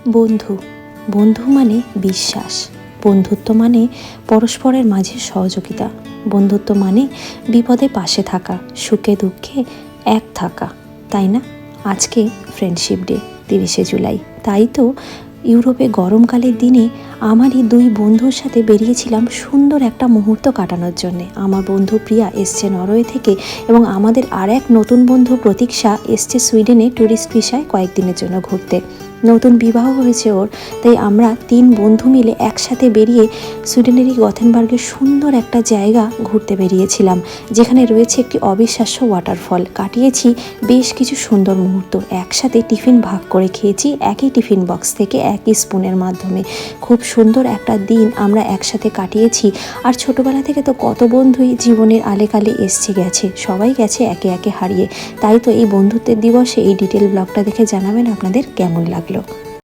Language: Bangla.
বন্ধু বন্ধু মানে বিশ্বাস, বন্ধুত্ব মানে পরস্পরের মাঝে সহযোগিতা, বন্ধুত্ব মানে বিপদে পাশে থাকা, সুখে দুঃখে এক থাকা, তাই না? আজকে ফ্রেন্ডশিপ ডে, 30শে জুলাই। তাই তো ইউরোপে গরমকালের দিনে আমারই দুই বন্ধুর সাথে বেরিয়েছিলাম সুন্দর একটা মুহূর্ত কাটানোর জন্যে। আমার বন্ধু প্রিয়া এসছে নরওয়ে থেকে এবং আমাদের আর এক নতুন বন্ধু প্রতীক্ষা এসছে সুইডেনে ট্যুরিস্ট ভিসায় কয়েকদিনের জন্য ঘুরতে। নতুন বিবাহ হয়েছে ওর, তাই আমরা 3 বন্ধু মিলে একসাথে বেরিয়ে সুইডেনেরই গথেনবার্গের সুন্দর একটা জায়গা ঘুরতে বেরিয়েছিলাম, যেখানে রয়েছে একটি অবিশ্বাস্য ওয়াটারফল। কাটিয়েছি বেশ কিছু সুন্দর মুহূর্ত, একসাথে টিফিন ভাগ করে খেয়েছি একই টিফিন বক্স থেকে একই স্পুনের মাধ্যমে। খুব সুন্দর একটা দিন আমরা একসাথে কাটিয়েছি। আর ছোটোবেলা থেকে তো কত বন্ধুই জীবনের আলেকালে এসছে গেছে, সবাই গেছে একে একে হারিয়ে। তাই তো এই বন্ধুত্বের দিবসে এই ডিটেল ব্লগটা দেখে জানাবেন আপনাদের কেমন লাগলো।